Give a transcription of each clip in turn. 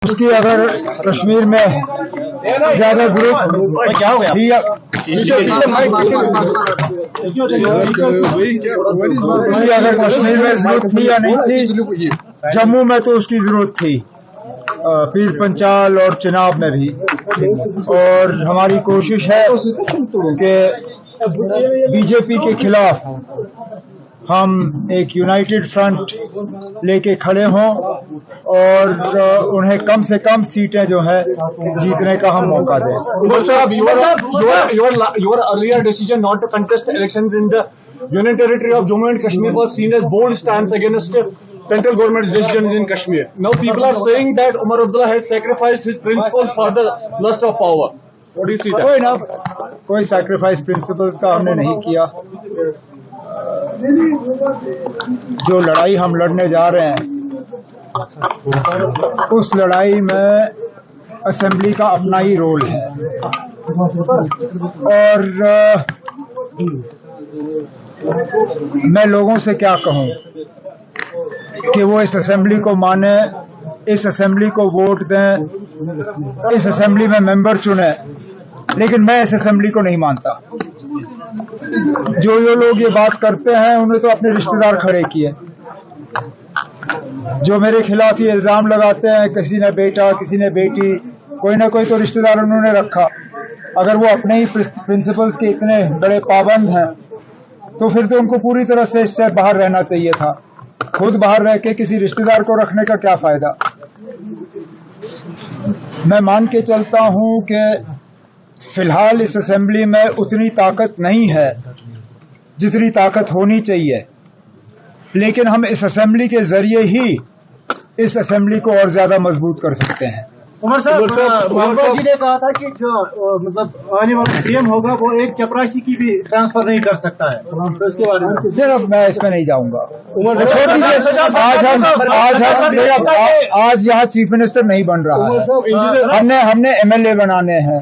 उसकी अगर कश्मीर में ज्यादा जरूरत क्या हो गया? उसकी अगर कश्मीर में जरूरत थी या नहीं थी, जम्मू में तो उसकी जरूरत थी, पीर पंचाल और चिनाब में भी। और हमारी कोशिश है कि बीजेपी के खिलाफ हम एक यूनाइटेड फ्रंट लेके खड़े हों और उन्हें कम से कम सीटें जो है जीतने का हम मौका दें। Your earlier decision not to contest elections in the Union Territory of Jammu and Kashmir was seen as bold stance against central government's decisions in Kashmir. Now people are saying that Umar Abdullah has sacrificed his principles for the lust of power. What do you see that? कोई sacrifice principles का हमने नहीं किया। जो लड़ाई हम लड़ने जा रहे हैं उस लड़ाई में असेंबली का अपना ही रोल है और मैं लोगों से क्या कहूं कि वो इस असेंबली को माने, इस असेंबली को वोट दें, इस असेंबली में मेंबर चुने, लेकिन मैं इस असेंबली को नहीं मानता। जो लोग ये बात करते हैं उन्हें तो अपने रिश्तेदार खड़े किए। जो मेरे खिलाफ ये इल्जाम लगाते हैं, किसी ने बेटा, किसी ने बेटी, कोई ना कोई तो रिश्तेदार उन्होंने रखा। अगर वो अपने ही प्रिंसिपल्स के इतने बड़े पाबंद हैं तो फिर तो उनको पूरी तरह से इससे बाहर रहना चाहिए था। खुद बाहर रह के किसी रिश्तेदार को रखने का क्या फायदा। मैं मान के चलता हूं कि फिलहाल इस असेंबली में उतनी ताकत नहीं है जितनी ताकत होनी चाहिए, लेकिन हम इस असेंबली के जरिए ही इस असेंबली को और ज्यादा मजबूत कर सकते हैं। उमर साहब जी ने कहा था कि जो मतलब आने वाला सीएम होगा वो एक चपरासी की भी ट्रांसफर नहीं कर सकता है, तो इसके बारे में फिर अब मैं इसमें नहीं जाऊंगा। आज यहाँ चीफ मिनिस्टर नहीं बन रहा है, हमने एमएलए बनाने हैं।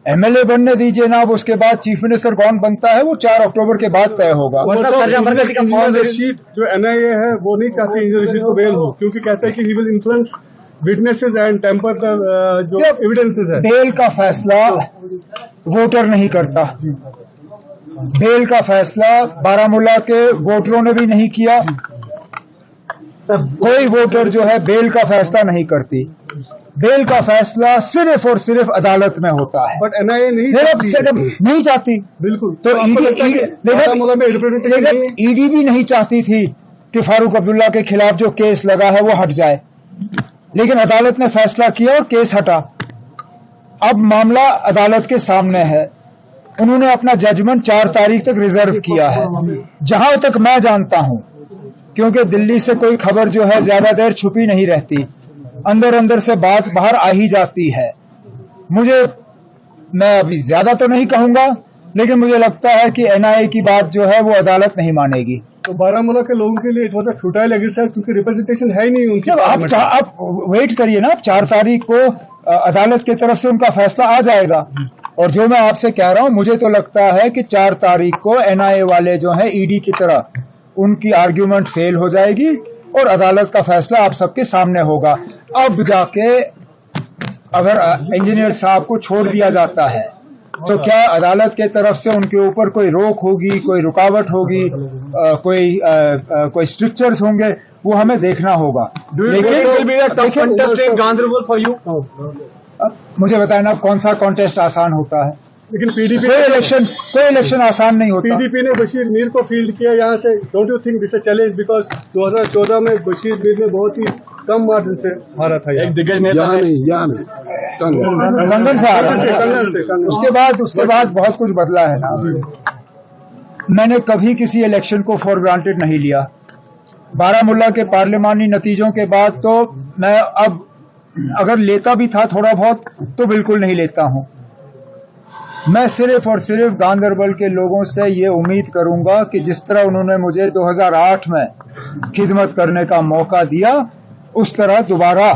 एमएलए बनने दीजिए ना, अब उसके बाद चीफ मिनिस्टर कौन बनता है वो 4 अक्टूबर के बाद तय होगा। रशीद जो एनआईए है वो नहीं चाहती इंजीनियर रशीद को बेल हो, क्योंकि कहते हैं कि he will influence witnesses and tamper जो एविडेंसेस है। बेल का फैसला वोटर नहीं करता। बेल का फैसला बारामूला के वोटरों ने भी नहीं किया। कोई वोटर जो है बेल का फैसला नहीं करती। बेल का फैसला सिर्फ और सिर्फ अदालत में होता है। बट एनआईए नहीं चाहती। बिल्कुल। तो ईडी भी नहीं चाहती थी कि फारूक अब्दुल्ला के खिलाफ जो केस लगा है वो हट जाए, लेकिन अदालत ने फैसला किया और केस हटा। अब मामला अदालत के सामने है। उन्होंने अपना जजमेंट 4 तारीख तक रिजर्व किया है। जहां तक मैं जानता हूं, क्योंकि दिल्ली से कोई खबर जो है ज्यादा देर छुपी नहीं रहती, अंदर अंदर से बात बाहर आ ही जाती है। मैं अभी ज्यादा तो नहीं कहूंगा, लेकिन मुझे लगता है कि एनआईए की बात जो है वो अदालत नहीं मानेगी। तो बारामूला के लोगों के लिए थोड़ा फुटाइल एक्सरसाइज, क्योंकि रिप्रेजेंटेशन है ही नहीं उनकी। आप वेट करिए ना, 4 तारीख को अदालत की तरफ से उनका फैसला आ जाएगा। और जो मैं आपसे कह रहा हूं, मुझे तो लगता है कि 4 तारीख को एनआईए वाले जो है ईडी की तरह उनकी आर्ग्यूमेंट फेल हो जाएगी और अदालत का फैसला आप सबके सामने होगा। अब जाके अगर इंजीनियर साहब को छोड़ दिया जाता है तो क्या अदालत के तरफ से उनके ऊपर कोई रोक होगी, कोई रुकावट होगी, कोई स्ट्रिक्चर्स होंगे, वो हमें देखना होगा। मुझे बताएं ना, कौन सा कॉन्टेस्ट आसान होता है? लेकिन पीडीपी कोई इलेक्शन आसान नहीं होता। पीडीपी ने बशीर मीर को फील्ड किया यहाँ से। Don't you think this a challenge, because 2014 में बशीर मीर ने बहुत ही कम मार्जिन से हारा था। एक दिग्गज नेता कंगन से हारा। उसके बाद बहुत कुछ बदला है ना। मैंने कभी किसी इलेक्शन को फॉर ग्रांटेड नहीं लिया। बारामूला के पार्लिमानी नतीजों के बाद तो मैं अब अगर लेता भी था थोड़ा बहुत तो बिल्कुल नहीं लेता हूं। मैं सिर्फ और सिर्फ गांदरबल के लोगों से ये उम्मीद करूंगा कि जिस तरह उन्होंने मुझे 2008 में खिदमत करने का मौका दिया, उस तरह दोबारा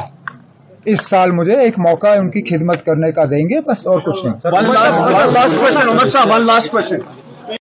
इस साल मुझे एक मौका उनकी खिदमत करने का देंगे, बस और कुछ नहीं। One last question, Umar Shah, one last question.